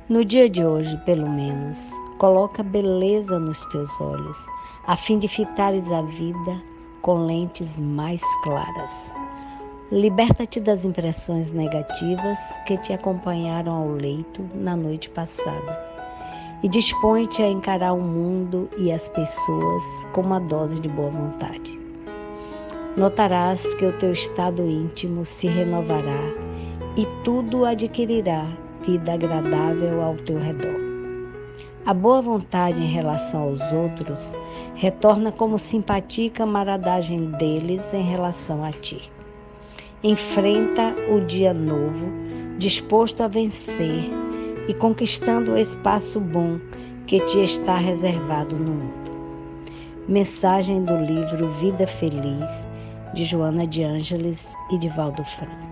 No dia de hoje, pelo menos, coloca beleza nos teus olhos, a fim de fitares a vida com lentes mais claras. Liberta-te das impressões negativas que te acompanharam ao leito na noite passada e dispõe-te a encarar o mundo e as pessoas com uma dose de boa vontade. Notarás que o teu estado íntimo se renovará e tudo adquirirá vida agradável ao teu redor. A boa vontade em relação aos outros retorna como simpatia e camaradagem deles em relação a ti. Enfrenta o dia novo, disposto a vencer e conquistando o espaço bom que te está reservado no mundo. Mensagem do livro Vida Feliz, de Joana de Ângeles e de Valdo Franco.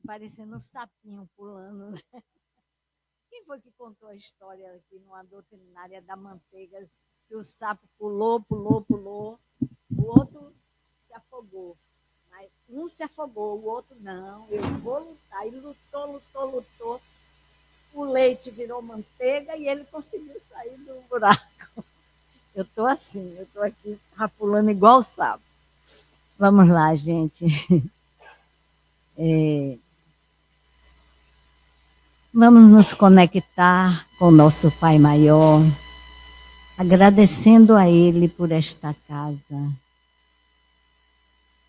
Parecendo um sapinho pulando, né? Quem foi que contou a história aqui numa doutrinária da manteiga, que o sapo pulou, o outro se afogou. Mas um se afogou, o outro não, eu vou lutar. E lutou. O leite virou manteiga e ele conseguiu sair do buraco. Eu estou assim, eu estou aqui rapulando igual o sapo. Vamos lá, gente. Vamos nos conectar com o nosso Pai Maior, agradecendo a Ele por esta casa,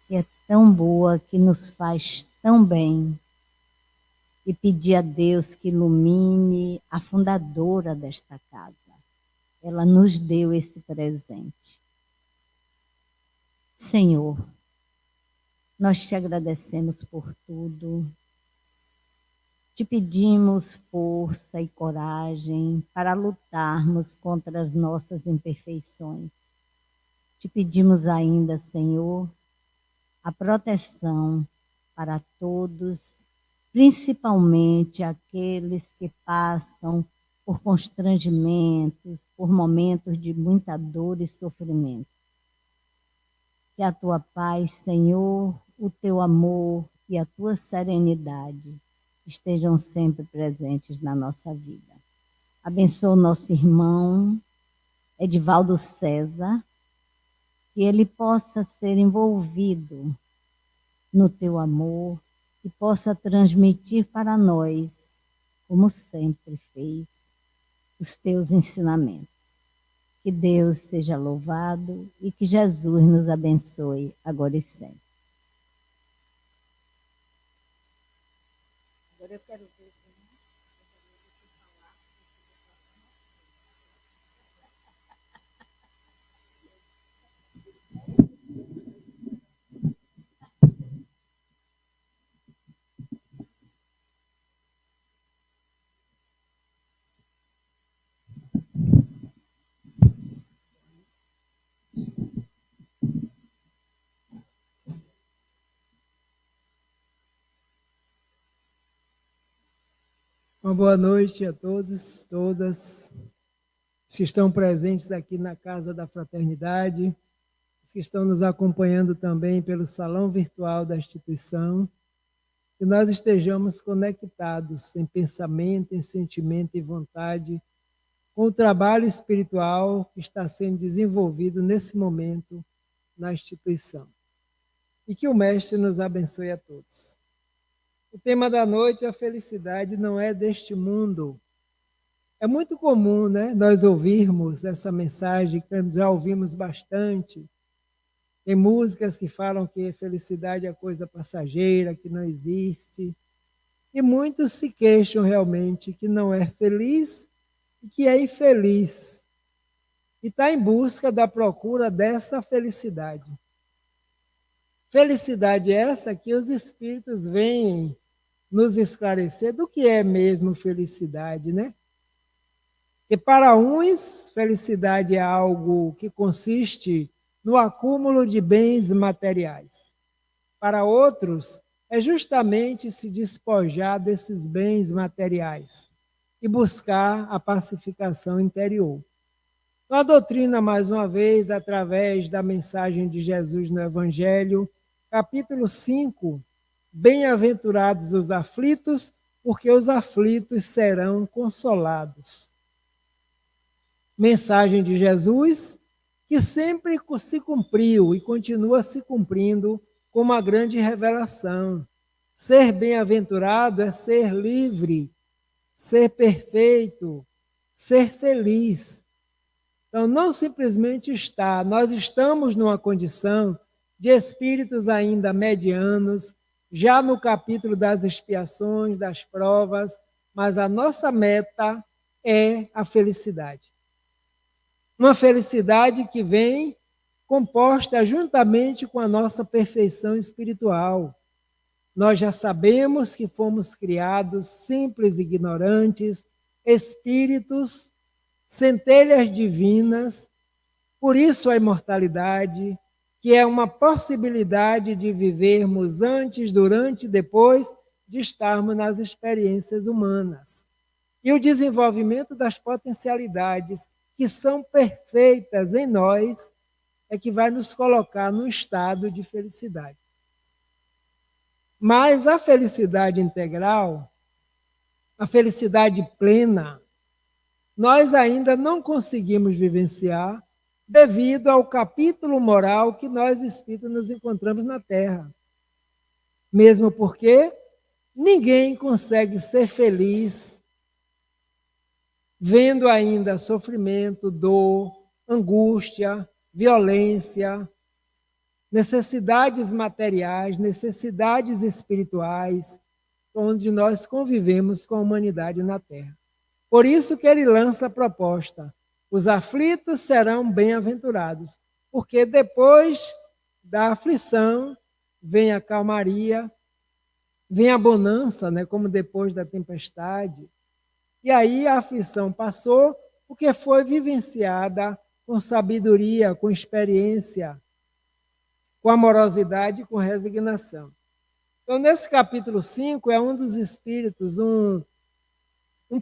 que é tão boa, que nos faz tão bem, e pedir a Deus que ilumine a fundadora desta casa. Ela nos deu esse presente. Senhor, nós te agradecemos por tudo. Te pedimos força e coragem para lutarmos contra as nossas imperfeições. Te pedimos ainda, Senhor, a proteção para todos, principalmente aqueles que passam por constrangimentos, por momentos de muita dor e sofrimento. Que a tua paz, Senhor, o teu amor e a tua serenidade estejam sempre presentes na nossa vida. Abençoa o nosso irmão Edivaldo César, que ele possa ser envolvido no teu amor e possa transmitir para nós, como sempre fez, os teus ensinamentos. Que Deus seja louvado e que Jesus nos abençoe agora e sempre. Agora eu quero ver. Uma boa noite a todos, todas que estão presentes aqui na Casa da Fraternidade, que estão nos acompanhando também pelo salão virtual da instituição, que nós estejamos conectados em pensamento, em sentimento e vontade com o trabalho espiritual que está sendo desenvolvido nesse momento na instituição. E que o Mestre nos abençoe a todos. O tema da noite é a felicidade não é deste mundo. É muito comum, né, nós ouvirmos essa mensagem, que já ouvimos bastante. Tem músicas que falam que a felicidade é coisa passageira, que não existe. E muitos se queixam realmente que não é feliz e que é infeliz. E está em busca da procura dessa felicidade. Felicidade essa que os espíritos vêm nos esclarecer do que é mesmo felicidade, né? Que para uns, felicidade é algo que consiste no acúmulo de bens materiais. Para outros, é justamente se despojar desses bens materiais e buscar a pacificação interior. Então, a doutrina, mais uma vez, através da mensagem de Jesus no Evangelho, capítulo 5, bem-aventurados os aflitos, porque os aflitos serão consolados. Mensagem de Jesus, que sempre se cumpriu e continua se cumprindo com uma grande revelação. Ser bem-aventurado é ser livre, ser perfeito, ser feliz. Então, não simplesmente está, nós estamos numa condição de espíritos ainda medianos, já no capítulo das expiações, das provas, mas a nossa meta é a felicidade. Uma felicidade que vem composta juntamente com a nossa perfeição espiritual. Nós já sabemos que fomos criados simples e ignorantes, espíritos, centelhas divinas, por isso a imortalidade, que é uma possibilidade de vivermos antes, durante e depois de estarmos nas experiências humanas. E o desenvolvimento das potencialidades que são perfeitas em nós é que vai nos colocar num estado de felicidade. Mas a felicidade integral, a felicidade plena, nós ainda não conseguimos vivenciar devido ao capítulo moral que nós espíritos nos encontramos na Terra. Mesmo porque ninguém consegue ser feliz vendo ainda sofrimento, dor, angústia, violência, necessidades materiais, necessidades espirituais, onde nós convivemos com a humanidade na Terra. Por isso que ele lança a proposta: os aflitos serão bem-aventurados, porque depois da aflição vem a calmaria, vem a bonança, né, como depois da tempestade. E aí a aflição passou porque foi vivenciada com sabedoria, com experiência, com amorosidade e com resignação. Então, nesse capítulo 5, é um dos espíritos, um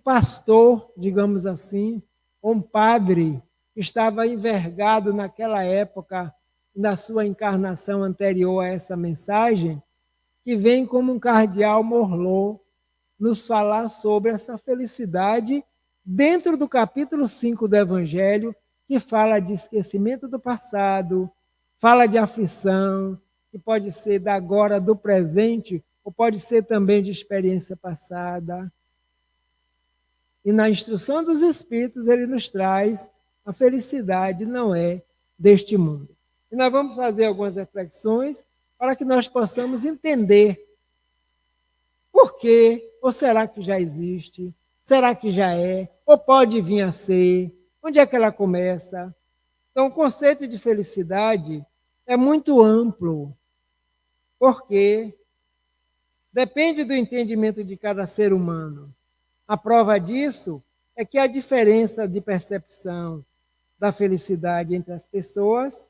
pastor, digamos assim, um padre, que estava envergado naquela época, na sua encarnação anterior a essa mensagem, que vem como um cardeal Morlot nos falar sobre essa felicidade dentro do capítulo 5 do Evangelho, que fala de esquecimento do passado, fala de aflição, que pode ser da agora, do presente, ou pode ser também de experiência passada. E na instrução dos Espíritos, ele nos traz a felicidade não é deste mundo. E nós vamos fazer algumas reflexões para que nós possamos entender por quê, ou será que já existe, será que já é, ou pode vir a ser, onde é que ela começa. Então, o conceito de felicidade é muito amplo, porque depende do entendimento de cada ser humano. A prova disso é que a diferença de percepção da felicidade entre as pessoas,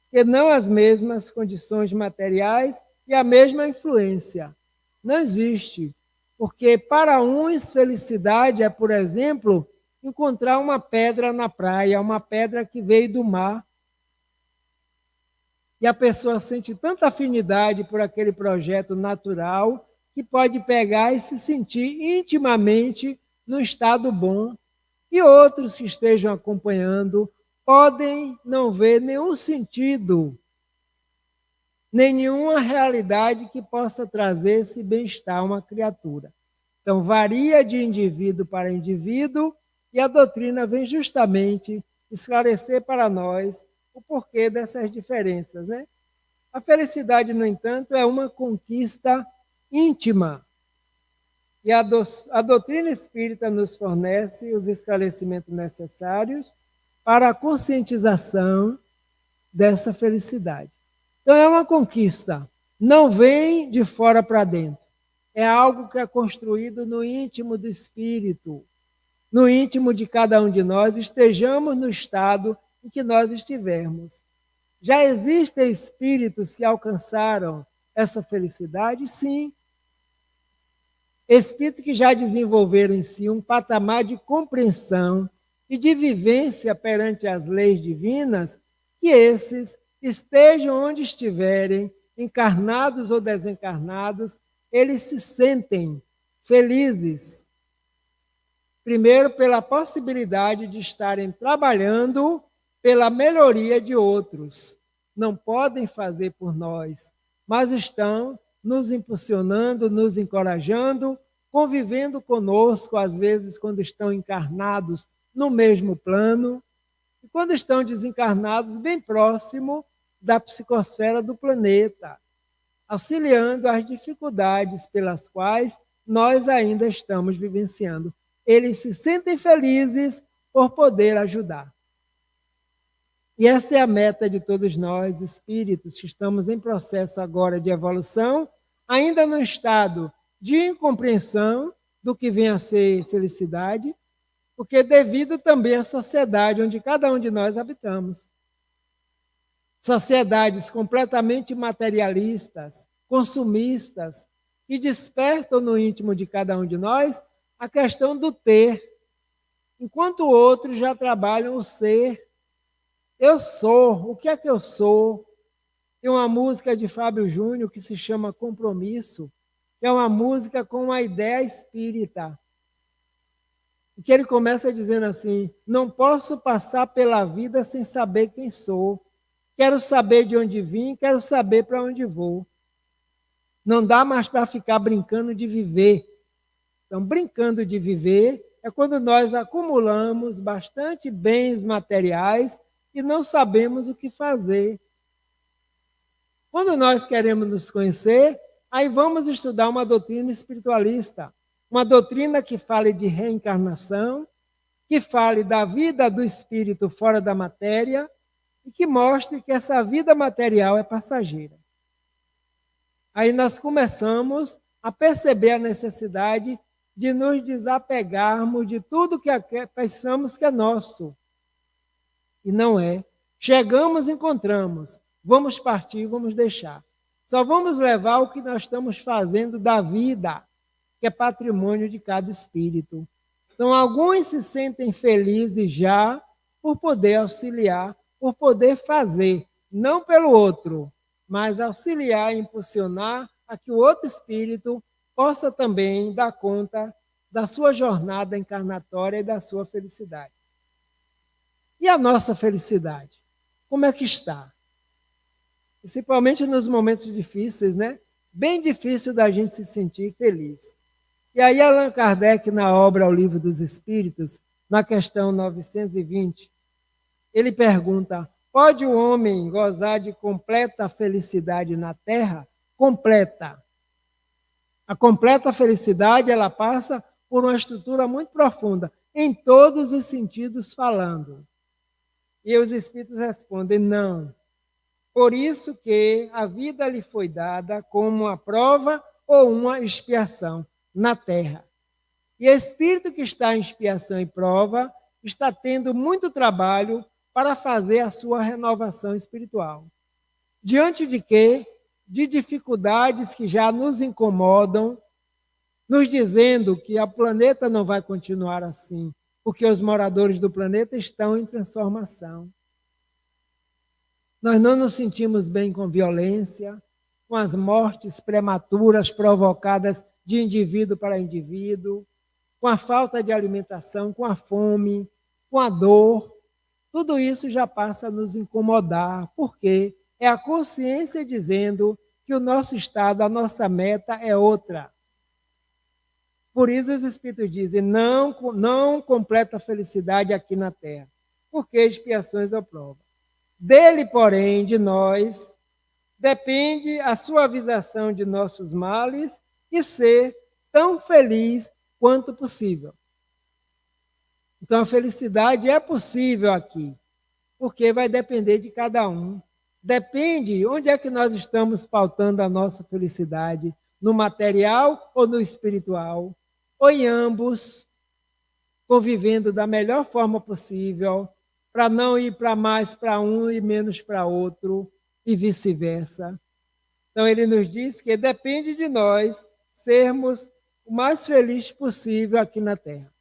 que não as mesmas condições materiais e a mesma influência. Não existe, porque para uns felicidade é, por exemplo, encontrar uma pedra na praia, uma pedra que veio do mar, e a pessoa sente tanta afinidade por aquele projeto natural que pode pegar e se sentir intimamente num estado bom. E outros que estejam acompanhando podem não ver nenhum sentido, nenhuma realidade que possa trazer esse bem-estar a uma criatura. Então, varia de indivíduo para indivíduo, e a doutrina vem justamente esclarecer para nós o porquê dessas diferenças, né? A felicidade, no entanto, é uma conquista íntima. E a doutrina espírita nos fornece os esclarecimentos necessários para a conscientização dessa felicidade. Então, é uma conquista. Não vem de fora para dentro. É algo que é construído no íntimo do espírito. no íntimo de cada um de nós, estejamos no estado em que nós estivermos. Já existem espíritos que alcançaram essa felicidade? Sim. Espíritos que já desenvolveram em si um patamar de compreensão e de vivência perante as leis divinas, que esses estejam onde estiverem, encarnados ou desencarnados, eles se sentem felizes. Primeiro, pela possibilidade de estarem trabalhando pela melhoria de outros. Não podem fazer por nós, mas estão nos impulsionando, nos encorajando, convivendo conosco, às vezes, quando estão encarnados no mesmo plano, e quando estão desencarnados, bem próximo da psicosfera do planeta, auxiliando as dificuldades pelas quais nós ainda estamos vivenciando. Eles se sentem felizes por poder ajudar. E essa é a meta de todos nós, espíritos, que estamos em processo agora de evolução, ainda no estado de incompreensão do que vem a ser felicidade, porque devido também à sociedade onde cada um de nós habitamos. Sociedades completamente materialistas, consumistas, que despertam no íntimo de cada um de nós a questão do ter, enquanto outros já trabalham o ser. Eu sou, o que é que eu sou? Tem uma música de Fábio Júnior que se chama Compromisso, que é uma música com uma ideia espírita. E que ele começa dizendo assim: não posso passar pela vida sem saber quem sou. Quero saber de onde vim, quero saber para onde vou. Não dá mais para ficar brincando de viver. Então, brincando de viver é quando nós acumulamos bastante bens materiais e não sabemos o que fazer. Quando nós queremos nos conhecer, aí vamos estudar uma doutrina espiritualista, uma doutrina que fale de reencarnação, que fale da vida do espírito fora da matéria e que mostre que essa vida material é passageira. Aí nós começamos a perceber a necessidade de nos desapegarmos de tudo que pensamos que é nosso. E não é. Chegamos, encontramos. Vamos partir, vamos deixar. Só vamos levar o que nós estamos fazendo da vida, que é patrimônio de cada espírito. Então, alguns se sentem felizes já por poder auxiliar, por poder fazer, não pelo outro, mas auxiliar e impulsionar a que o outro espírito possa também dar conta da sua jornada encarnatória e da sua felicidade. E a nossa felicidade? Como é que está? Principalmente nos momentos difíceis, né? Bem difícil da gente se sentir feliz. E aí Allan Kardec, na obra O Livro dos Espíritos, na questão 920, ele pergunta: pode o homem gozar de completa felicidade na Terra? Completa. A completa felicidade, ela passa por uma estrutura muito profunda, em todos os sentidos falando. E os Espíritos respondem: não. Por isso que a vida lhe foi dada como uma prova ou uma expiação na Terra. E o espírito que está em expiação e prova está tendo muito trabalho para fazer a sua renovação espiritual. Diante de quê? De dificuldades que já nos incomodam, nos dizendo que o planeta não vai continuar assim, porque os moradores do planeta estão em transformação. Nós não nos sentimos bem com violência, com as mortes prematuras provocadas de indivíduo para indivíduo, com a falta de alimentação, com a fome, com a dor. Tudo isso já passa a nos incomodar, porque é a consciência dizendo que o nosso estado, a nossa meta é outra. Por isso os Espíritos dizem: não completa a felicidade aqui na Terra, porque expiações ou prova. Dele, porém, de nós, depende a suavização de nossos males e ser tão feliz quanto possível. Então, a felicidade é possível aqui, porque vai depender de cada um. Depende onde é que nós estamos pautando a nossa felicidade, no material ou no espiritual, ou em ambos. convivendo da melhor forma possível, para não ir para mais para um e menos para outro, e vice-versa. Então, ele nos diz que depende de nós sermos o mais felizes possível aqui na Terra.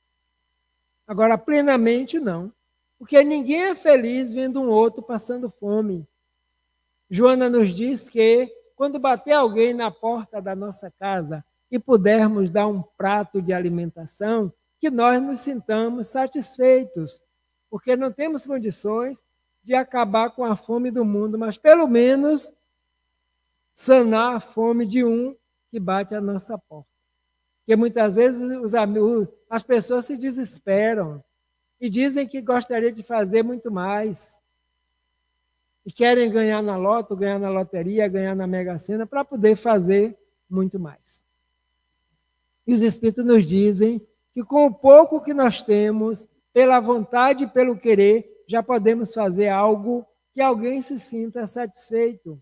Agora, plenamente não, porque ninguém é feliz vendo um outro passando fome. Joana nos diz que quando bater alguém na porta da nossa casa e pudermos dar um prato de alimentação, que nós nos sintamos satisfeitos, porque não temos condições de acabar com a fome do mundo, mas pelo menos sanar a fome de um que bate à nossa porta. Porque muitas vezes as pessoas se desesperam e dizem que gostariam de fazer muito mais. E querem ganhar na loto, ganhar na loteria, ganhar na Mega Sena, para poder fazer muito mais. E os Espíritos nos dizem que com o pouco que nós temos, pela vontade e pelo querer, já podemos fazer algo que alguém se sinta satisfeito.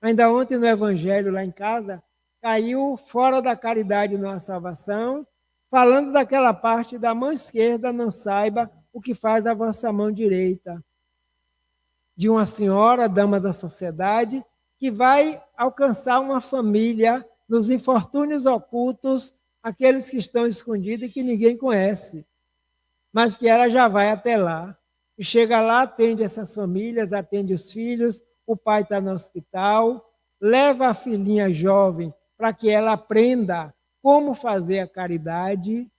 Ainda ontem no Evangelho, lá em casa, caiu fora da caridade não há salvação, falando daquela parte da mão esquerda não saiba o que faz a vossa mão direita. De uma senhora, dama da sociedade, que vai alcançar uma família nos infortúnios ocultos, aqueles que estão escondidos e que ninguém conhece, mas que ela já vai até lá. E chega lá, atende essas famílias, atende os filhos, o pai está no hospital, leva a filhinha jovem para que ela aprenda como fazer a caridade.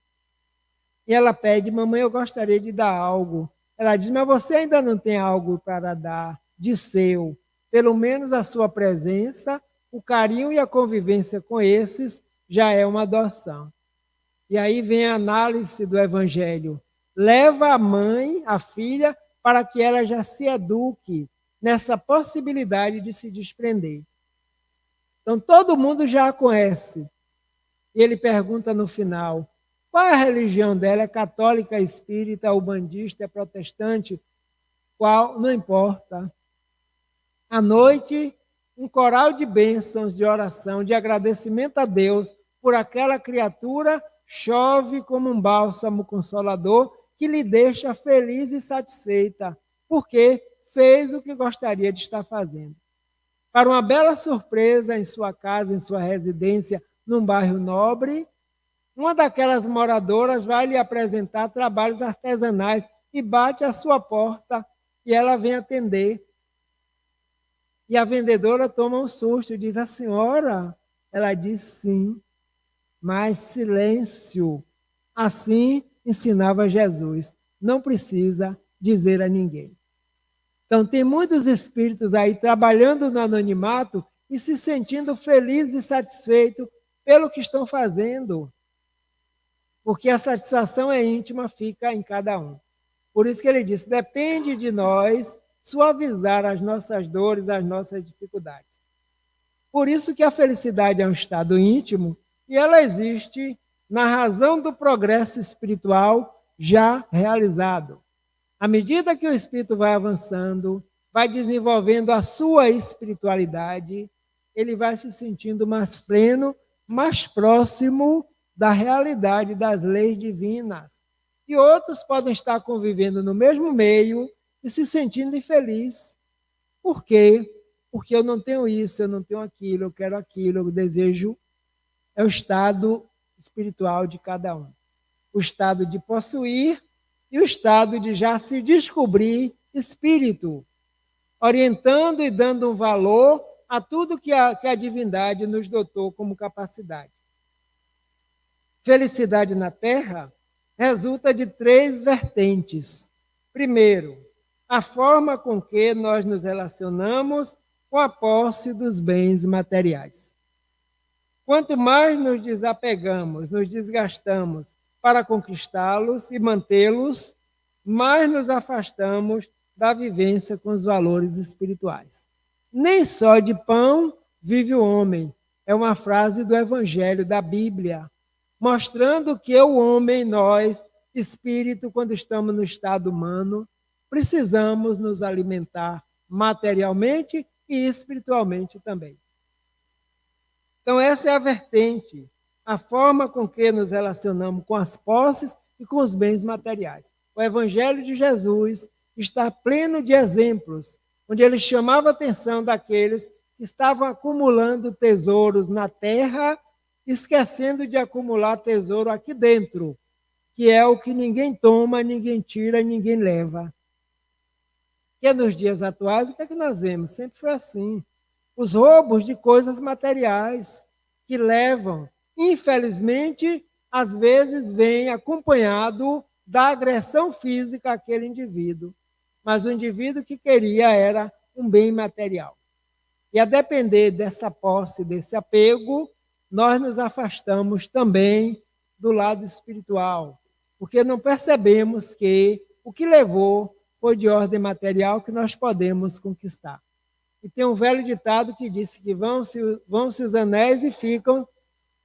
E ela pede, mamãe, eu gostaria de dar algo. Ela diz, mas você ainda não tem algo para dar de seu. Pelo menos a sua presença, o carinho e a convivência com esses já é uma doação. E aí vem a análise do Evangelho. Leva a mãe, a filha, para que ela já se eduque nessa possibilidade de se desprender. Então, todo mundo já a conhece. E ele pergunta no final, qual é a religião dela? É católica, espírita, ubandista, é protestante? Qual? Não importa. À noite, um coral de bênçãos, de oração, de agradecimento a Deus por aquela criatura, chove como um bálsamo consolador que lhe deixa feliz e satisfeita, porque fez o que gostaria de estar fazendo. Para uma bela surpresa em sua casa, em sua residência, num bairro nobre, uma daquelas moradoras vai lhe apresentar trabalhos artesanais e bate à sua porta e ela vem atender. E a vendedora toma um susto e diz, a senhora? Ela diz, sim, mas silêncio. Assim ensinava Jesus. Não precisa dizer a ninguém. Então, tem muitos espíritos aí trabalhando no anonimato e se sentindo felizes e satisfeitos pelo que estão fazendo. Porque a satisfação é íntima, fica em cada um. Por isso que ele disse, depende de nós suavizar as nossas dores, as nossas dificuldades. Por isso que a felicidade é um estado íntimo e ela existe na razão do progresso espiritual já realizado. À medida que o espírito vai avançando, vai desenvolvendo a sua espiritualidade, ele vai se sentindo mais pleno, mais próximo da realidade das leis divinas. E outros podem estar convivendo no mesmo meio e se sentindo infeliz. Por quê? Porque eu não tenho isso, eu não tenho aquilo, eu quero aquilo, eu desejo. É o estado espiritual de cada um. O estado de possuir e o estado de já se descobrir espírito, orientando e dando um valor a tudo que a divindade nos dotou como capacidade. Felicidade na Terra resulta de 3 vertentes. Primeiro, a forma com que nós nos relacionamos com a posse dos bens materiais. Quanto mais nos desapegamos, nos desgastamos para conquistá-los e mantê-los, mais nos afastamos da vivência com os valores espirituais. Nem só de pão vive o homem. É uma frase do Evangelho, da Bíblia, mostrando que o homem, nós, espírito, quando estamos no estado humano, precisamos nos alimentar materialmente e espiritualmente também. Então, essa é a vertente, a forma com que nos relacionamos com as posses e com os bens materiais. O Evangelho de Jesus está pleno de exemplos, onde ele chamava a atenção daqueles que estavam acumulando tesouros na terra, esquecendo de acumular tesouro aqui dentro, que é o que ninguém toma, ninguém tira, ninguém leva. Que nos dias atuais, o que é que nós vemos? Sempre foi assim. Os roubos de coisas materiais que levam, infelizmente, às vezes vem acompanhado da agressão física àquele indivíduo. Mas o indivíduo que queria era um bem material. E a depender dessa posse, desse apego, nós nos afastamos também do lado espiritual, porque não percebemos que o que levou foi de ordem material que nós podemos conquistar. E tem um velho ditado que disse que vão-se os anéis e ficam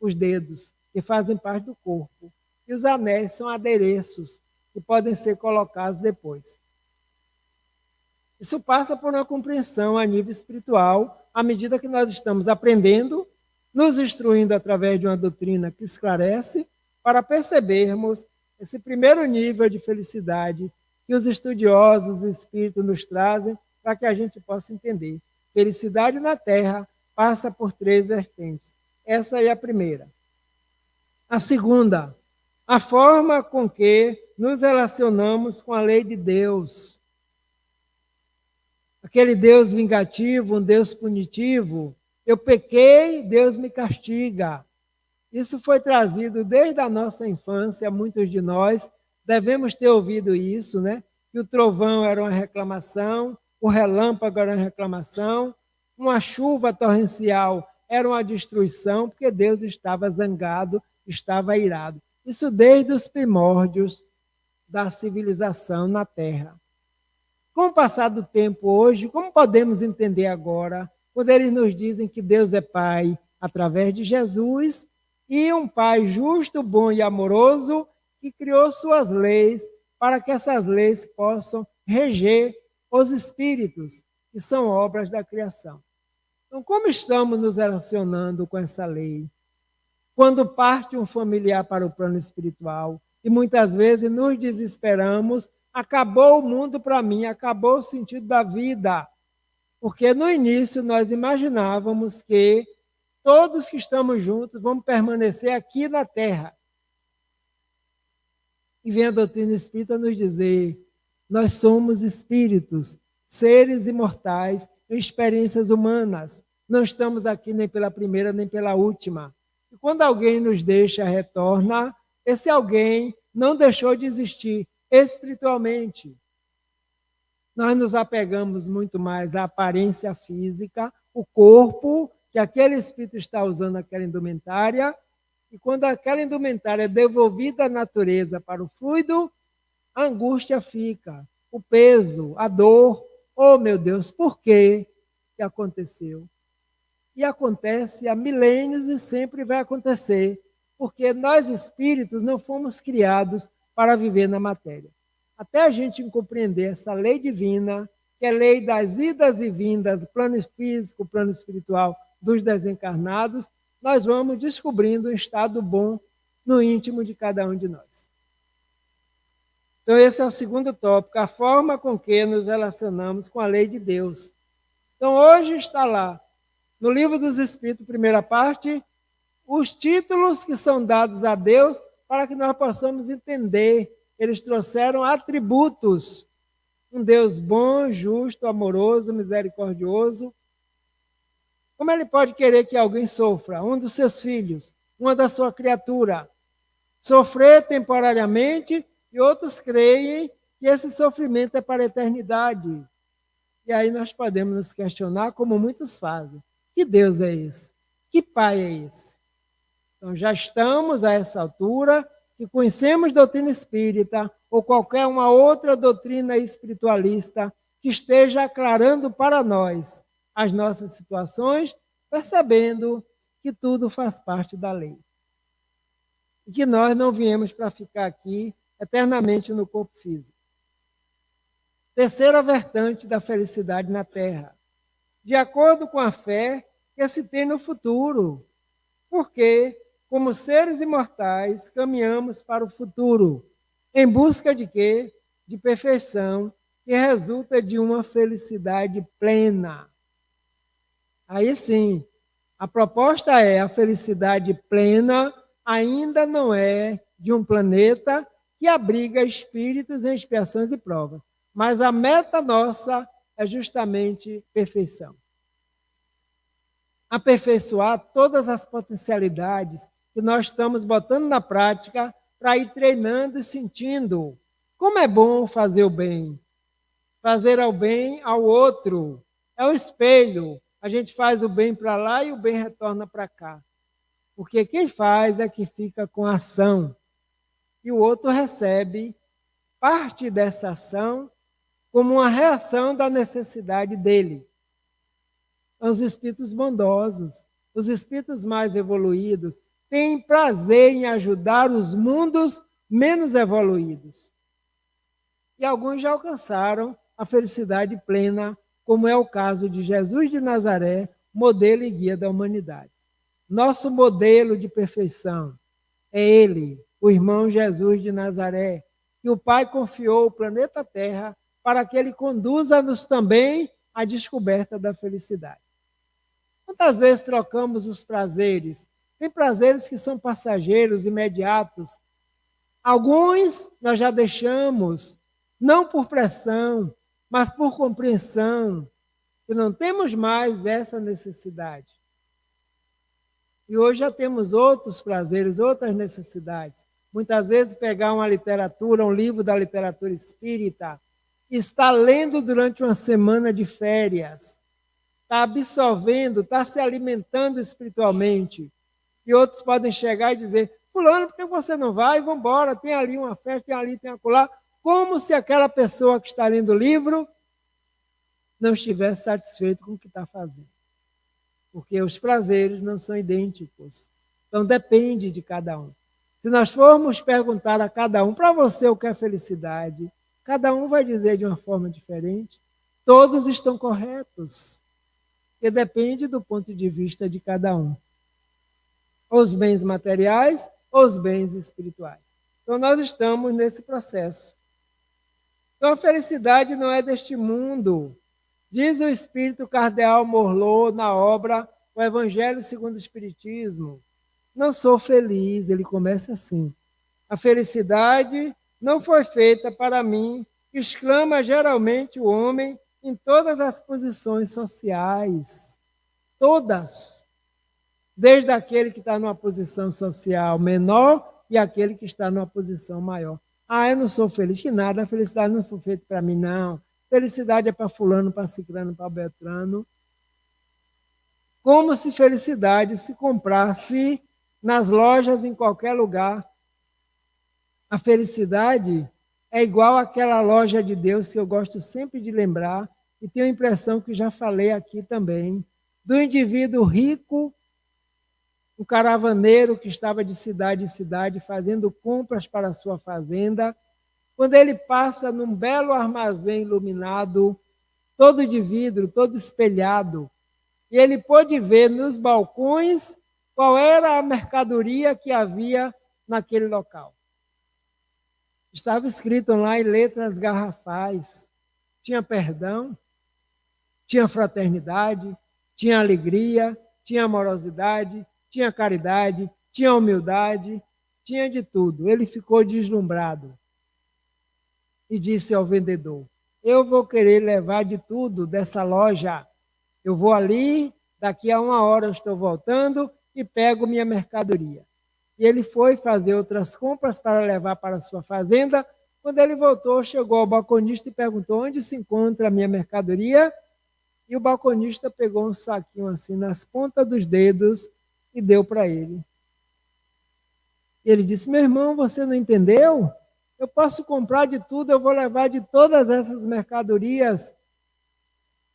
os dedos, que fazem parte do corpo. E os anéis são adereços que podem ser colocados depois. Isso passa por uma compreensão a nível espiritual, à medida que nós estamos aprendendo, nos instruindo através de uma doutrina que esclarece, para percebermos esse primeiro nível de felicidade que os estudiosos espíritos nos trazem para que a gente possa entender. Felicidade na Terra passa por 3 vertentes. Essa é a primeira. A segunda, a forma com que nos relacionamos com a lei de Deus. Aquele Deus vingativo, um Deus punitivo. Eu pequei, Deus me castiga. Isso foi trazido desde a nossa infância, muitos de nós devemos ter ouvido isso, né? Que o trovão era uma reclamação, o relâmpago era uma reclamação, uma chuva torrencial era uma destruição, porque Deus estava zangado, estava irado. Isso desde os primórdios da civilização na Terra. Com o passar do tempo hoje, como podemos entender agora, quando eles nos dizem que Deus é Pai através de Jesus, e um Pai justo, bom e amoroso, que criou suas leis para que essas leis possam reger os espíritos, que são obras da criação. Então, como estamos nos relacionando com essa lei? Quando parte um familiar para o plano espiritual, e muitas vezes nos desesperamos, acabou o mundo para mim, acabou o sentido da vida. Porque no início nós imaginávamos que todos que estamos juntos vamos permanecer aqui na Terra. E vem a doutrina espírita nos dizer, nós somos espíritos, seres imortais em experiências humanas. Não estamos aqui nem pela primeira, nem pela última. E quando alguém nos deixa, retorna, esse alguém não deixou de existir espiritualmente. Nós nos apegamos muito mais à aparência física, o corpo, que aquele espírito está usando aquela indumentária, e quando aquela indumentária é devolvida à natureza para o fluido, a angústia fica, o peso, a dor. Oh, meu Deus, por quê que aconteceu? E acontece há milênios e sempre vai acontecer, porque nós espíritos não fomos criados para viver na matéria. Até a gente compreender essa lei divina, que é a lei das idas e vindas, plano físico, plano espiritual dos desencarnados, nós vamos descobrindo um estado bom no íntimo de cada um de nós. Então, esse é o segundo tópico, a forma com que nos relacionamos com a lei de Deus. Então, hoje está lá, no Livro dos Espíritos, primeira parte, os títulos que são dados a Deus para que nós possamos entender. Eles trouxeram atributos. Um Deus bom, justo, amoroso, misericordioso. Como ele pode querer que alguém sofra? Um dos seus filhos, uma da sua criatura. Sofrer temporariamente e outros creem que esse sofrimento é para a eternidade. E aí nós podemos nos questionar, como muitos fazem. Que Deus é esse? Que Pai é esse? Então já estamos a essa altura que conhecemos doutrina espírita ou qualquer uma outra doutrina espiritualista que esteja aclarando para nós as nossas situações, percebendo que tudo faz parte da lei. E que nós não viemos para ficar aqui eternamente no corpo físico. Terceira vertente da felicidade na Terra. De acordo com a fé que se tem no futuro. Porque, como seres imortais, caminhamos para o futuro. Em busca de quê? De perfeição, que resulta de uma felicidade plena. Aí sim, a proposta é a felicidade plena ainda não é de um planeta que abriga espíritos em expiações e provas. Mas a meta nossa é justamente perfeição. Aperfeiçoar todas as potencialidades que nós estamos botando na prática para ir treinando e sentindo como é bom fazer o bem. Fazer o bem ao outro. É o espelho. A gente faz o bem para lá e o bem retorna para cá. Porque quem faz é que fica com a ação. E o outro recebe parte dessa ação como uma reação da necessidade dele. Os espíritos bondosos, os espíritos mais evoluídos, têm prazer em ajudar os mundos menos evoluídos. E alguns já alcançaram a felicidade plena, como é o caso de Jesus de Nazaré, modelo e guia da humanidade. Nosso modelo de perfeição é ele, o irmão Jesus de Nazaré, que o Pai confiou o planeta Terra para que ele conduza-nos também à descoberta da felicidade. Quantas vezes trocamos os prazeres? Tem prazeres que são passageiros, imediatos. Alguns nós já deixamos, não por pressão, mas por compreensão, que não temos mais essa necessidade. E hoje já temos outros prazeres, outras necessidades. Muitas vezes pegar uma literatura, um livro da literatura espírita, está lendo durante uma semana de férias, está absorvendo, está se alimentando espiritualmente. E outros podem chegar e dizer, fulano, por que você não vai? Vamos embora, tem ali uma festa, tem ali, tem acolá. Como se aquela pessoa que está lendo o livro não estivesse satisfeito com o que está fazendo. Porque os prazeres não são idênticos. Então depende de cada um. Se nós formos perguntar a cada um, para você o que é felicidade, cada um vai dizer de uma forma diferente. Todos estão corretos. Porque depende do ponto de vista de cada um. Ou os bens materiais, ou os bens espirituais. Então nós estamos nesse processo. Então a felicidade não é deste mundo. Diz o espírito cardeal Morlot na obra O Evangelho segundo o Espiritismo. Não sou feliz, ele começa assim. A felicidade não foi feita para mim, exclama geralmente o homem em todas as posições sociais. Todas. Desde aquele que está numa posição social menor e aquele que está numa posição maior. Eu não sou feliz, que nada, a felicidade não foi feita para mim, não. Felicidade é para fulano, para ciclano, para beltrano. Como se felicidade se comprasse nas lojas, em qualquer lugar. A felicidade é igual àquela loja de Deus que eu gosto sempre de lembrar, e tenho a impressão que já falei aqui também, do indivíduo rico, o caravaneiro que estava de cidade em cidade fazendo compras para a sua fazenda, quando ele passa num belo armazém iluminado, todo de vidro, todo espelhado, e ele pôde ver nos balcões qual era a mercadoria que havia naquele local. Estava escrito lá em letras garrafais, tinha perdão, tinha fraternidade, tinha alegria, tinha amorosidade, tinha caridade, tinha humildade, tinha de tudo. Ele ficou deslumbrado e disse ao vendedor, eu vou querer levar de tudo dessa loja. Eu vou ali, daqui a 1 hora eu estou voltando e pego minha mercadoria. E ele foi fazer outras compras para levar para a sua fazenda. Quando ele voltou, chegou ao balconista e perguntou, onde se encontra a minha mercadoria? E o balconista pegou um saquinho assim nas pontas dos dedos e deu para ele. E ele disse, meu irmão, você não entendeu? Eu posso comprar de tudo, eu vou levar de todas essas mercadorias.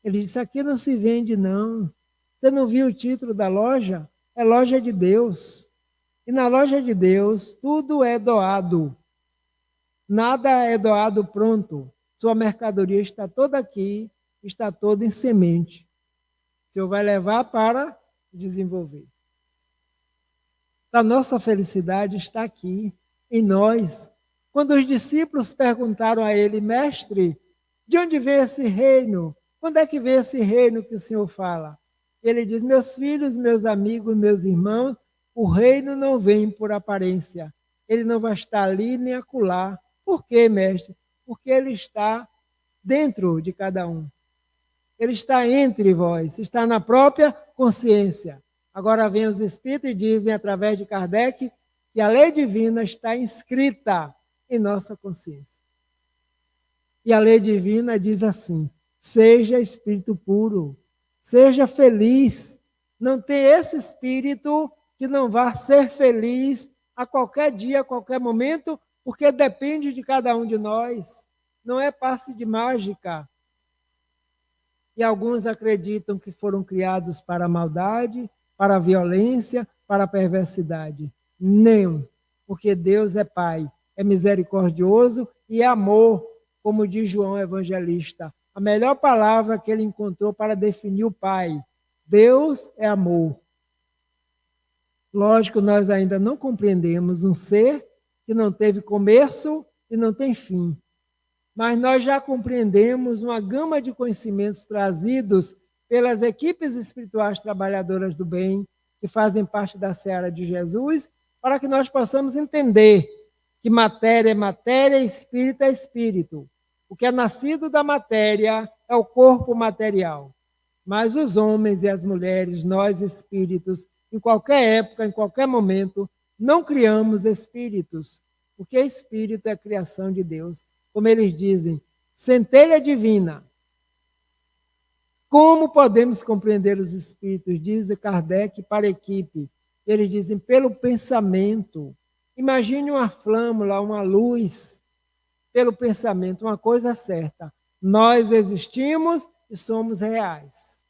Ele disse, aqui não se vende não. Você não viu o título da loja? É loja de Deus. E na loja de Deus, tudo é doado. Nada é doado pronto. Sua mercadoria está toda aqui, está toda em semente. O Senhor vai levar para desenvolver. A nossa felicidade está aqui, em nós. Quando os discípulos perguntaram a ele, mestre, de onde vem esse reino? Quando é que vem esse reino que o Senhor fala? Ele diz, meus filhos, meus amigos, meus irmãos, o reino não vem por aparência. Ele não vai estar ali nem acolá. Por quê, mestre? Porque ele está dentro de cada um. Ele está entre vós, está na própria consciência. Agora vem os Espíritos e dizem, através de Kardec, que a lei divina está inscrita em nossa consciência. E a lei divina diz assim, seja espírito puro, seja feliz. Não tem esse espírito que não vá ser feliz a qualquer dia, a qualquer momento, porque depende de cada um de nós. Não é passe de mágica. E alguns acreditam que foram criados para a maldade, para a violência, para a perversidade. Não, porque Deus é Pai, é misericordioso e é amor, como diz João Evangelista. A melhor palavra que ele encontrou para definir o Pai. Deus é amor. Lógico, nós ainda não compreendemos um ser que não teve começo e não tem fim. Mas nós já compreendemos uma gama de conhecimentos trazidos pelas equipes espirituais trabalhadoras do bem, que fazem parte da seara de Jesus, para que nós possamos entender que matéria é matéria, espírito é espírito. O que é nascido da matéria é o corpo material. Mas os homens e as mulheres, nós espíritos, em qualquer época, em qualquer momento, não criamos espíritos, porque espírito é a criação de Deus. Como eles dizem, centelha divina. Como podemos compreender os espíritos? Diz Kardec para a equipe. Eles dizem, pelo pensamento. Imagine uma flâmula, uma luz, pelo pensamento, uma coisa certa. Nós existimos e somos reais.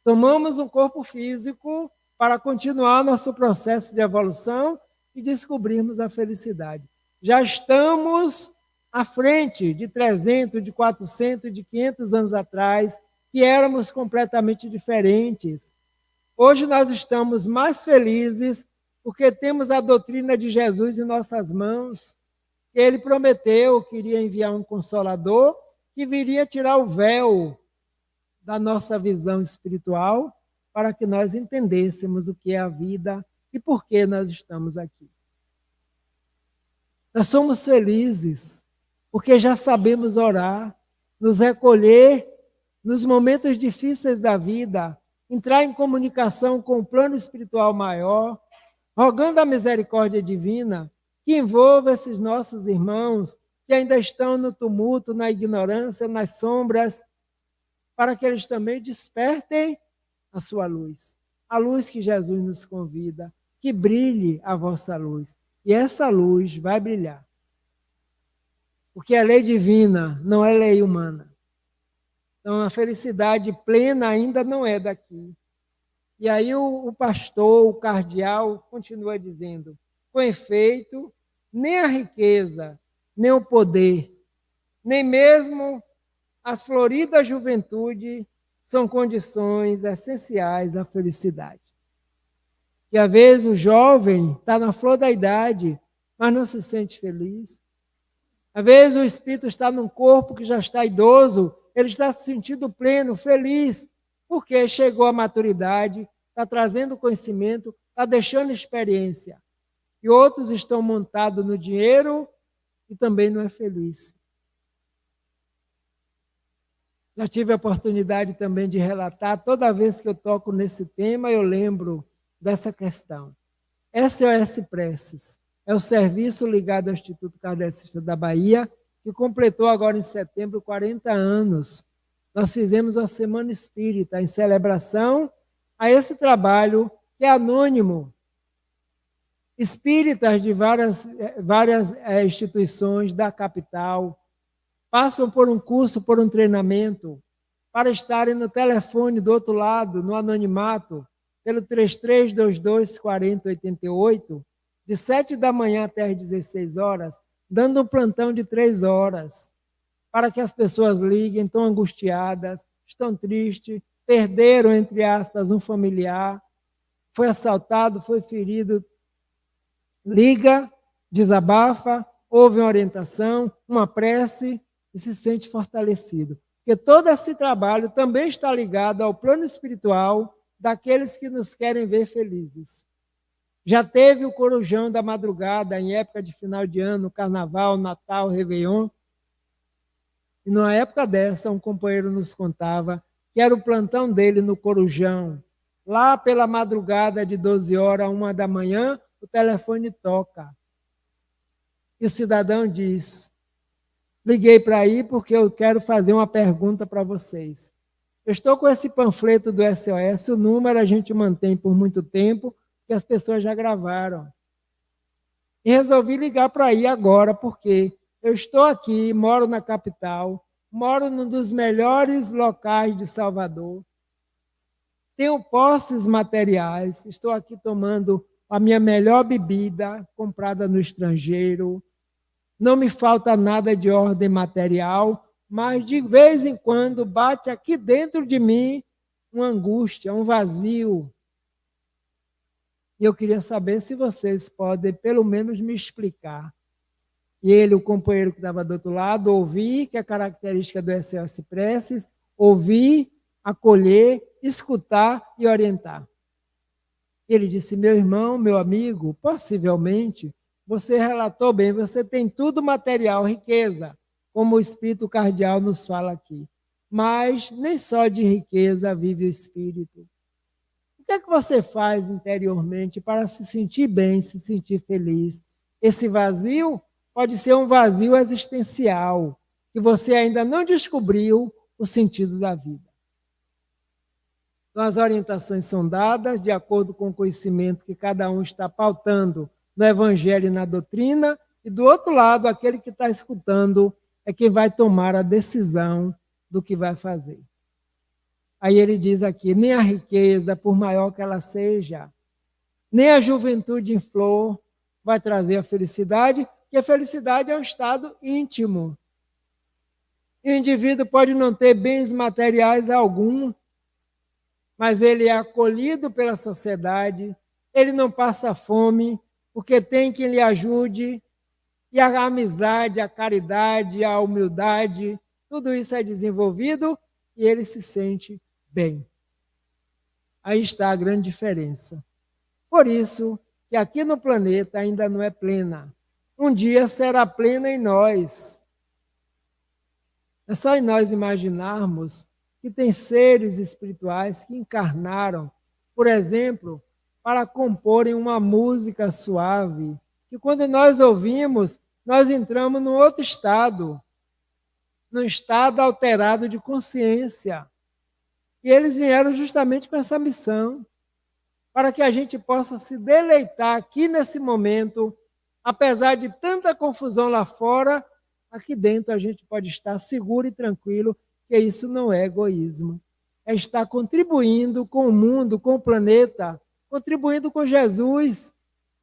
Tomamos um corpo físico para continuar nosso processo de evolução e descobrirmos a felicidade. Já estamos à frente de 300, de 400, de 500 anos atrás, que éramos completamente diferentes. Hoje nós estamos mais felizes porque temos a doutrina de Jesus em nossas mãos. Ele prometeu que iria enviar um Consolador que viria tirar o véu da nossa visão espiritual para que nós entendêssemos o que é a vida e por que nós estamos aqui. Nós somos felizes porque já sabemos orar, nos recolher nos momentos difíceis da vida, entrar em comunicação com o plano espiritual maior, rogando a misericórdia divina que envolva esses nossos irmãos que ainda estão no tumulto, na ignorância, nas sombras, para que eles também despertem a sua luz. A luz que Jesus nos convida, que brilhe a vossa luz. E essa luz vai brilhar. Porque a lei divina não é lei humana. Então, a felicidade plena ainda não é daqui. E aí o pastor, o cardeal, continua dizendo, com efeito, nem a riqueza, nem o poder, nem mesmo as floridas juventude são condições essenciais à felicidade. E às vezes o jovem está na flor da idade, mas não se sente feliz. Às vezes o espírito está num corpo que já está idoso, ele está se sentindo pleno, feliz, porque chegou à maturidade, está trazendo conhecimento, está deixando experiência. E outros estão montados no dinheiro e também não é feliz. Já tive a oportunidade também de relatar, toda vez que eu toco nesse tema, eu lembro dessa questão. SOS Preces é o serviço ligado ao Instituto Kardecista da Bahia, que completou agora em setembro 40 anos. Nós fizemos uma Semana Espírita em celebração a esse trabalho que é anônimo. Espíritas de várias instituições da capital passam por um curso, por um treinamento, para estarem no telefone do outro lado, no anonimato, pelo 3322-4088, de 7 da manhã até as 16 horas, dando um plantão de 3 horas, para que as pessoas liguem, estão angustiadas, estão tristes, perderam, entre aspas, um familiar, foi assaltado, foi ferido, liga, desabafa, ouve uma orientação, uma prece e se sente fortalecido. Porque todo esse trabalho também está ligado ao plano espiritual daqueles que nos querem ver felizes. Já teve o corujão da madrugada em época de final de ano, Carnaval, Natal, Réveillon. E numa época dessa, um companheiro nos contava que era o plantão dele no corujão. Lá pela madrugada de 12 horas, 1 da manhã, o telefone toca. E o cidadão diz: liguei para aí porque eu quero fazer uma pergunta para vocês. Eu estou com esse panfleto do SOS, o número a gente mantém por muito tempo, que as pessoas já gravaram. E resolvi ligar para aí agora, porque eu estou aqui, moro na capital, moro num dos melhores locais de Salvador, tenho posses materiais, estou aqui tomando a minha melhor bebida, comprada no estrangeiro, não me falta nada de ordem material, mas de vez em quando bate aqui dentro de mim uma angústia, um vazio. E eu queria saber se vocês podem pelo menos me explicar. E ele, o companheiro que estava do outro lado, ouvir, que é a característica do SOS Preces, ouvir, acolher, escutar e orientar. Ele disse: meu irmão, meu amigo, possivelmente você relatou bem, você tem tudo material, riqueza, como o Espírito Cardeal nos fala aqui. Mas nem só de riqueza vive o Espírito. O que é que você faz interiormente para se sentir bem, se sentir feliz? Esse vazio pode ser um vazio existencial, que você ainda não descobriu o sentido da vida. Então, as orientações são dadas de acordo com o conhecimento que cada um está pautando no Evangelho e na doutrina, e do outro lado, aquele que está escutando é quem vai tomar a decisão do que vai fazer. Aí ele diz aqui: nem a riqueza, por maior que ela seja, nem a juventude em flor vai trazer a felicidade, porque a felicidade é um estado íntimo. E o indivíduo pode não ter bens materiais algum, mas ele é acolhido pela sociedade, ele não passa fome, porque tem quem lhe ajude, e a amizade, a caridade, a humildade, tudo isso é desenvolvido e ele se sente bem. Aí está a grande diferença. Por isso que aqui no planeta ainda não é plena. Um dia será plena em nós. É só em nós imaginarmos que tem seres espirituais que encarnaram, por exemplo, para comporem uma música suave, que quando nós ouvimos, nós entramos num outro estado, num estado alterado de consciência. E eles vieram justamente com essa missão, para que a gente possa se deleitar aqui nesse momento, apesar de tanta confusão lá fora, aqui dentro a gente pode estar seguro e tranquilo, que isso não é egoísmo. É estar contribuindo com o mundo, com o planeta, contribuindo com Jesus,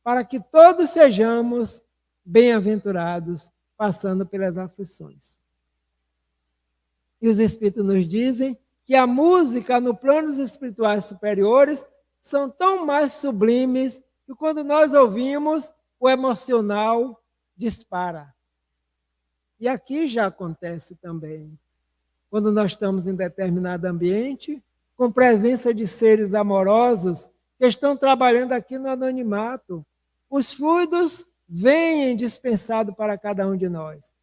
para que todos sejamos bem-aventurados, passando pelas aflições. E os Espíritos nos dizem que a música no planos espirituais superiores são tão mais sublimes que quando nós ouvimos, o emocional dispara. E aqui já acontece também. Quando nós estamos em determinado ambiente, com presença de seres amorosos que estão trabalhando aqui no anonimato, os fluidos vêm dispensados para cada um de nós.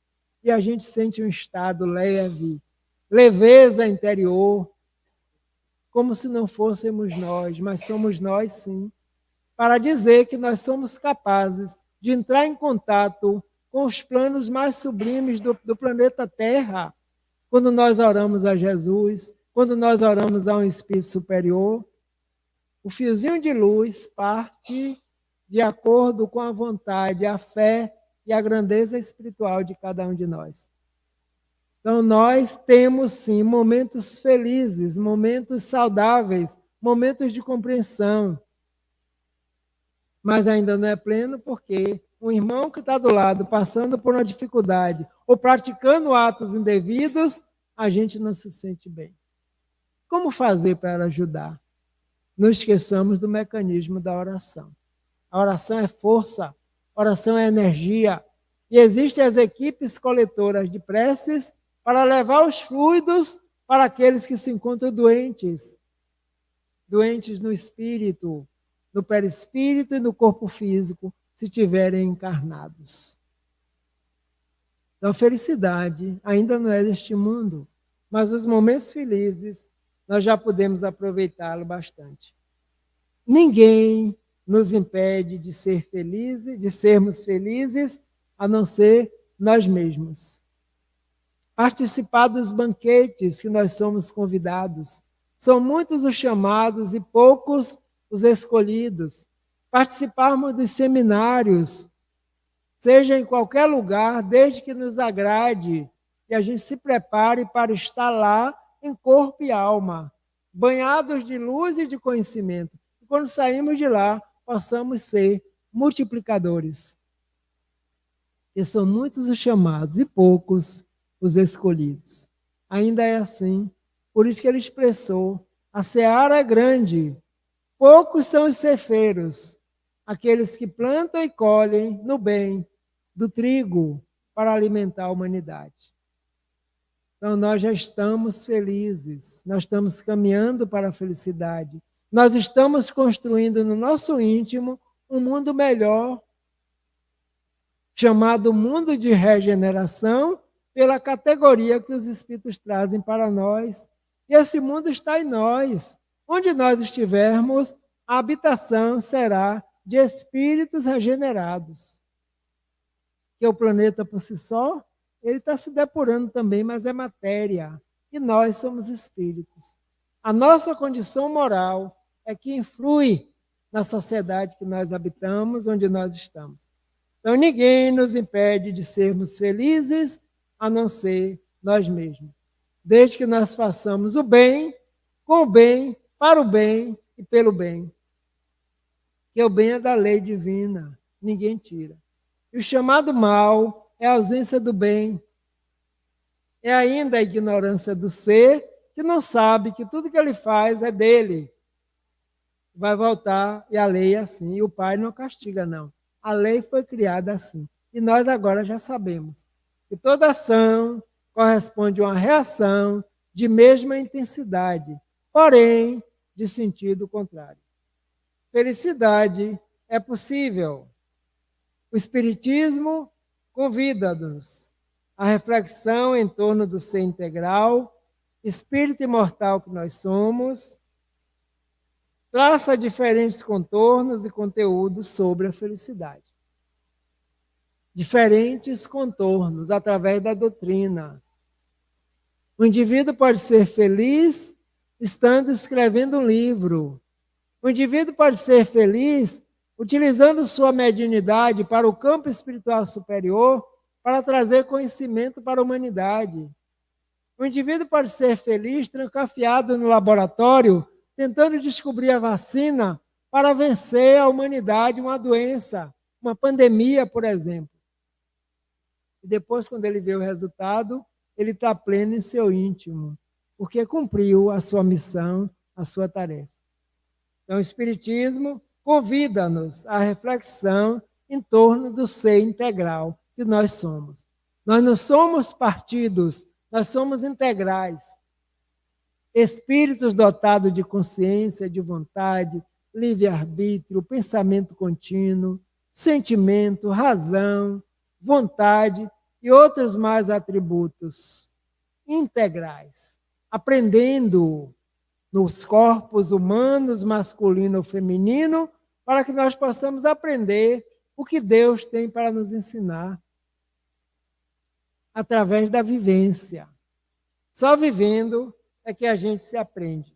E a gente sente um estado leve, leveza interior, como se não fôssemos nós, mas somos nós sim, para dizer que nós somos capazes de entrar em contato com os planos mais sublimes do planeta Terra, quando nós oramos a Jesus, quando nós oramos a um Espírito superior. O fiozinho de luz parte de acordo com a vontade, a fé e a grandeza espiritual de cada um de nós. Então, nós temos, sim, momentos felizes, momentos saudáveis, momentos de compreensão. Mas ainda não é pleno porque um irmão que está do lado, passando por uma dificuldade ou praticando atos indevidos, a gente não se sente bem. Como fazer para ajudar? Não esqueçamos do mecanismo da oração. A oração é força, a oração é energia, E existem as equipes coletoras de preces para levar os fluidos para aqueles que se encontram doentes. Doentes no espírito, no perispírito e no corpo físico, se tiverem encarnados. Então, a felicidade ainda não é deste mundo, mas os momentos felizes nós já podemos aproveitá-lo bastante. Ninguém nos impede de ser felizes, de sermos felizes, a não ser nós mesmos. Participar dos banquetes que nós somos convidados. São muitos os chamados e poucos os escolhidos. Participarmos dos seminários, seja em qualquer lugar, desde que nos agrade, e a gente se prepare para estar lá em corpo e alma, banhados de luz e de conhecimento. E quando saímos de lá, possamos ser multiplicadores. E são muitos os chamados e poucos os escolhidos. Ainda é assim. Por isso que ele expressou, a seara é grande, poucos são os ceifeiros, aqueles que plantam e colhem no bem do trigo para alimentar a humanidade. Então, nós já estamos felizes, nós estamos caminhando para a felicidade, nós estamos construindo no nosso íntimo um mundo melhor, chamado mundo de regeneração, pela categoria que os Espíritos trazem para nós. E esse mundo está em nós. Onde nós estivermos, a habitação será de espíritos regenerados. Que o planeta por si só, ele está se depurando também, mas é matéria. E nós somos espíritos. A nossa condição moral é que influi na sociedade que nós habitamos, onde nós estamos. Então, ninguém nos impede de sermos felizes, a não ser nós mesmos. Desde que nós façamos o bem, com o bem, para o bem e pelo bem. Que o bem é da lei divina, ninguém tira. E o chamado mal é a ausência do bem. É ainda a ignorância do ser, que não sabe que tudo que ele faz é dele. Vai voltar, e a lei é assim. E o Pai não castiga, não. A lei foi criada assim. E nós agora já sabemos que toda ação corresponde a uma reação de mesma intensidade, porém de sentido contrário. Felicidade é possível. O Espiritismo convida-nos à reflexão em torno do ser integral, espírito imortal que nós somos, traça diferentes contornos e conteúdos sobre a felicidade. Diferentes contornos através da doutrina. O indivíduo pode ser feliz estando escrevendo um livro. O indivíduo pode ser feliz utilizando sua mediunidade para o campo espiritual superior para trazer conhecimento para a humanidade. O indivíduo pode ser feliz trancafiado no laboratório tentando descobrir a vacina para vencer a humanidade uma doença, uma pandemia, por exemplo. E depois, quando ele vê o resultado, ele está pleno em seu íntimo, porque cumpriu a sua missão, a sua tarefa. Então, o Espiritismo convida-nos à reflexão em torno do ser integral que nós somos. Nós não somos partidos, nós somos integrais. Espíritos dotados de consciência, de vontade, livre-arbítrio, pensamento contínuo, sentimento, razão, vontade e outros mais atributos integrais, aprendendo nos corpos humanos, masculino ou feminino, para que nós possamos aprender o que Deus tem para nos ensinar através da vivência. Só vivendo é que a gente se aprende.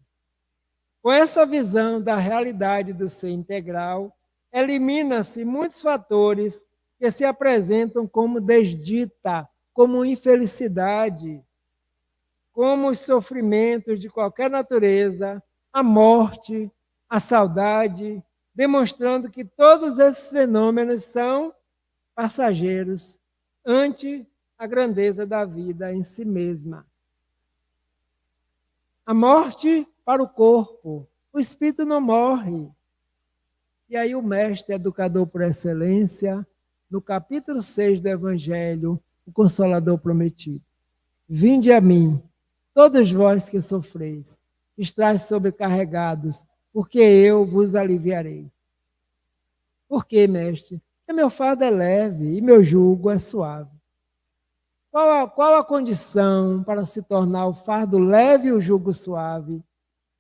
Com essa visão da realidade do ser integral, elimina-se muitos fatores que se apresentam como desdita, como infelicidade, como os sofrimentos de qualquer natureza, a morte, a saudade, demonstrando que todos esses fenômenos são passageiros ante a grandeza da vida em si mesma. A morte para o corpo, o espírito não morre. E aí o mestre, educador por excelência, no capítulo 6 do Evangelho, o Consolador prometido. Vinde a mim, todos vós que sofreis, que estáis sobrecarregados, porque eu vos aliviarei. Por quê, mestre? Porque meu fardo é leve e meu jugo é suave. Qual a condição para se tornar o fardo leve e o jugo suave?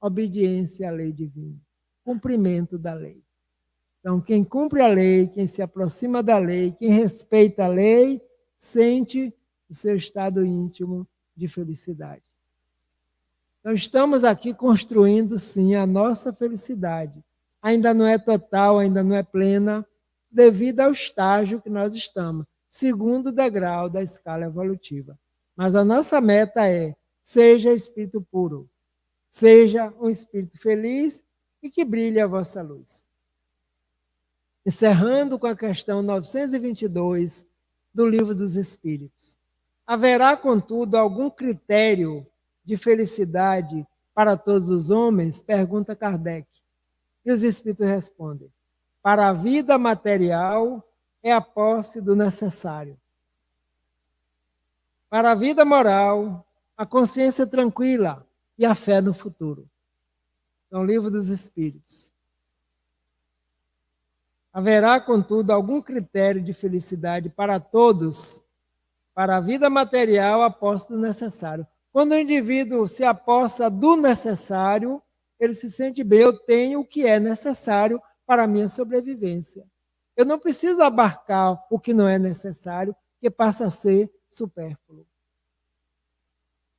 Obediência à lei divina, cumprimento da lei. Então, quem cumpre a lei, quem se aproxima da lei, quem respeita a lei, sente o seu estado íntimo de felicidade. Então, estamos aqui construindo, sim, a nossa felicidade. Ainda não é total, ainda não é plena, devido ao estágio que nós estamos, segundo degrau da escala evolutiva. Mas a nossa meta é: seja espírito puro, seja um espírito feliz e que brilhe a vossa luz. Encerrando com a questão 922 do Livro dos Espíritos. Haverá, contudo, algum critério de felicidade para todos os homens? Pergunta Kardec. E os Espíritos respondem: para a vida material é a posse do necessário. Para a vida moral, a consciência tranquila e a fé no futuro. Então, Livro dos Espíritos. Haverá, contudo, algum critério de felicidade para todos, para a vida material, a posse do necessário. Quando o indivíduo se apossa do necessário, ele se sente bem: eu tenho o que é necessário para a minha sobrevivência. Eu não preciso abarcar o que não é necessário, que passa a ser supérfluo.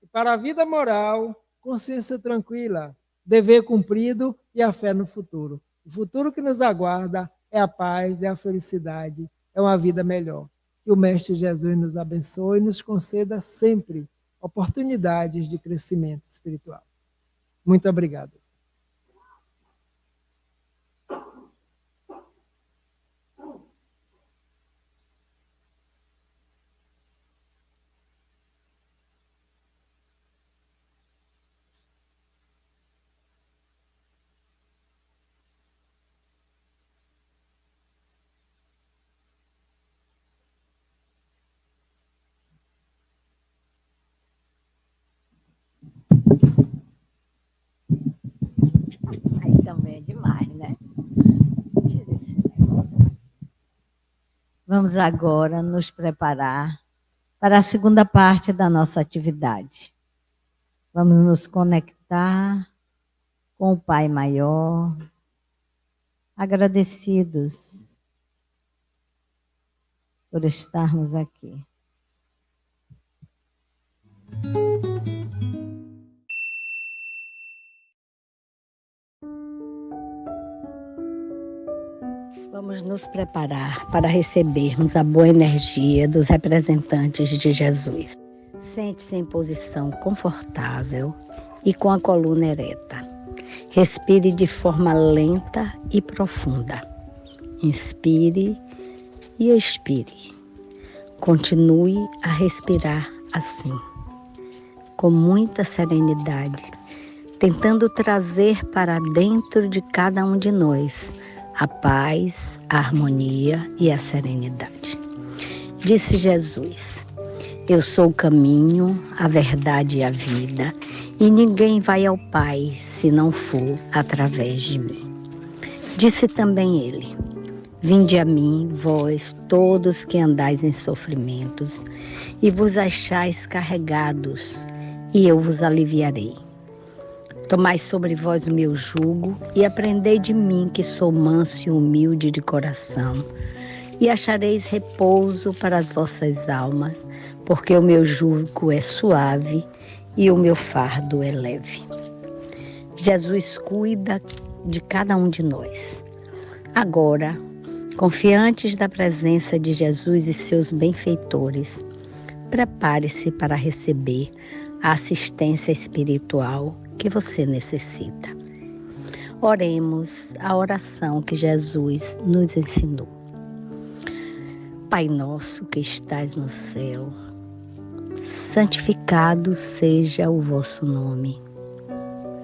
E para a vida moral, consciência tranquila, dever cumprido e a fé no futuro. O futuro que nos aguarda é a paz, é a felicidade, é uma vida melhor. Que o Mestre Jesus nos abençoe e nos conceda sempre oportunidades de crescimento espiritual. Muito obrigado. Aí também é demais, né? Tira esse negócio. Vamos agora nos preparar para a segunda parte da nossa atividade. Vamos nos conectar com o Pai Maior, agradecidos por estarmos aqui. Vamos nos preparar para recebermos a boa energia dos representantes de Jesus. Sente-se em posição confortável e com a coluna ereta. Respire de forma lenta e profunda. Inspire e expire. Continue a respirar assim, com muita serenidade, tentando trazer para dentro de cada um de nós a paz, a harmonia e a serenidade. Disse Jesus: eu sou o caminho, a verdade e a vida, e ninguém vai ao Pai se não for através de mim. Disse também ele: vinde a mim, vós todos que andais em sofrimentos, e vos achais carregados, e eu vos aliviarei. Tomai sobre vós o meu jugo e aprendei de mim, que sou manso e humilde de coração, e achareis repouso para as vossas almas, porque o meu jugo é suave e o meu fardo é leve. Jesus cuida de cada um de nós. Agora, confiantes da presença de Jesus e seus benfeitores, prepare-se para receber a assistência espiritual que você necessita. Oremos a oração que Jesus nos ensinou. Pai nosso que estais no céu, santificado seja o vosso nome.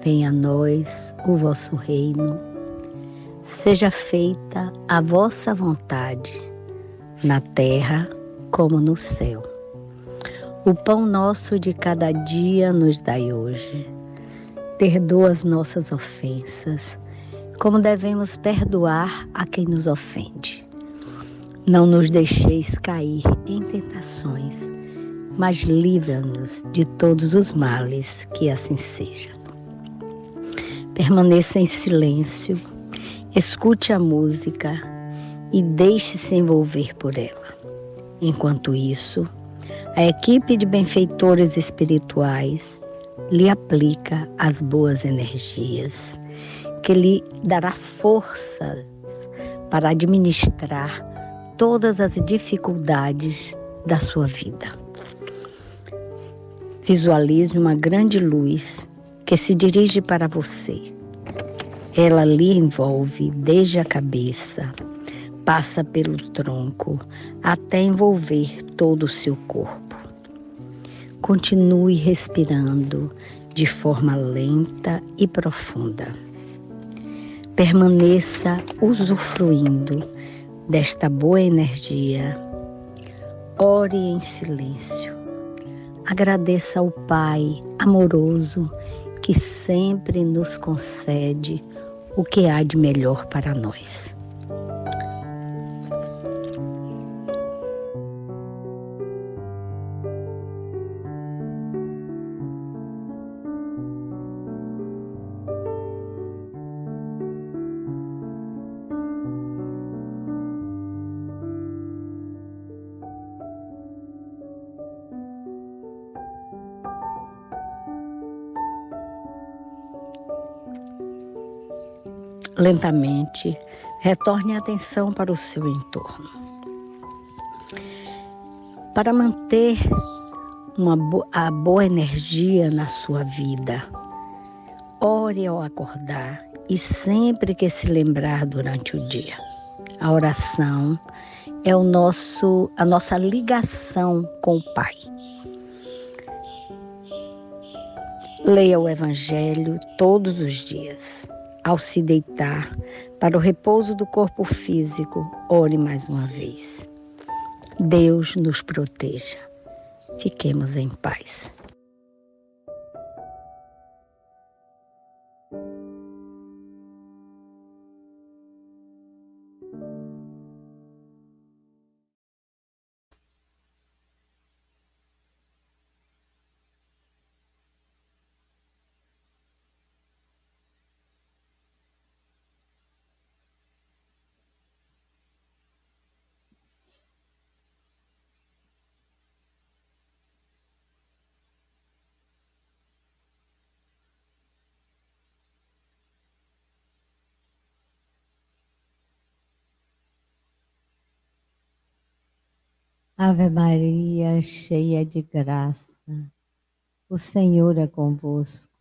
Venha a nós o vosso reino. Seja feita a vossa vontade, na terra como no céu. O pão nosso de cada dia nos dai hoje. Perdoa as nossas ofensas, como devemos perdoar a quem nos ofende. Não nos deixeis cair em tentações, mas livra-nos de todos os males, que assim seja. Permaneça em silêncio, escute a música e deixe-se envolver por ela. Enquanto isso, a equipe de benfeitores espirituais lhe aplica as boas energias, que lhe dará forças para administrar todas as dificuldades da sua vida. Visualize uma grande luz que se dirige para você. Ela lhe envolve desde a cabeça, passa pelo tronco, até envolver todo o seu corpo. Continue respirando de forma lenta e profunda. Permaneça usufruindo desta boa energia. Ore em silêncio. Agradeça ao Pai amoroso que sempre nos concede o que há de melhor para nós. Lentamente, retorne a atenção para o seu entorno. Para manter a boa energia na sua vida, ore ao acordar e sempre que se lembrar durante o dia. A oração é a nossa ligação com o Pai. Leia o Evangelho todos os dias. Ao se deitar para o repouso do corpo físico, ore mais uma vez. Deus nos proteja. Fiquemos em paz. Ave Maria, cheia de graça, o Senhor é convosco.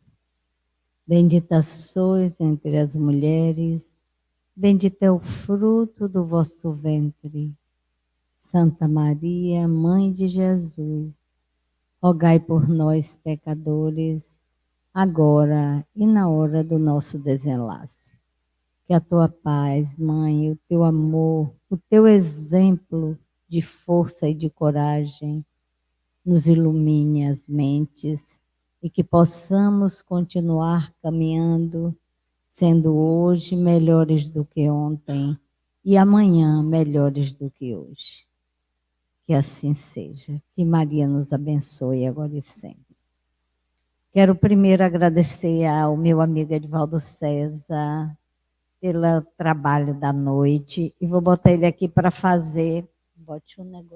Bendita sois entre as mulheres, bendito é o fruto do vosso ventre. Santa Maria, Mãe de Jesus, rogai por nós, pecadores, agora e na hora do nosso desenlace. Que a tua paz, Mãe, o teu amor, o teu exemplo de força e de coragem nos ilumine as mentes e que possamos continuar caminhando, sendo hoje melhores do que ontem e amanhã melhores do que hoje. Que assim seja. Que Maria nos abençoe agora e sempre. Quero primeiro agradecer ao meu amigo Edivaldo César pelo trabalho da noite e vou botar ele aqui para fazer. Bote um negócio.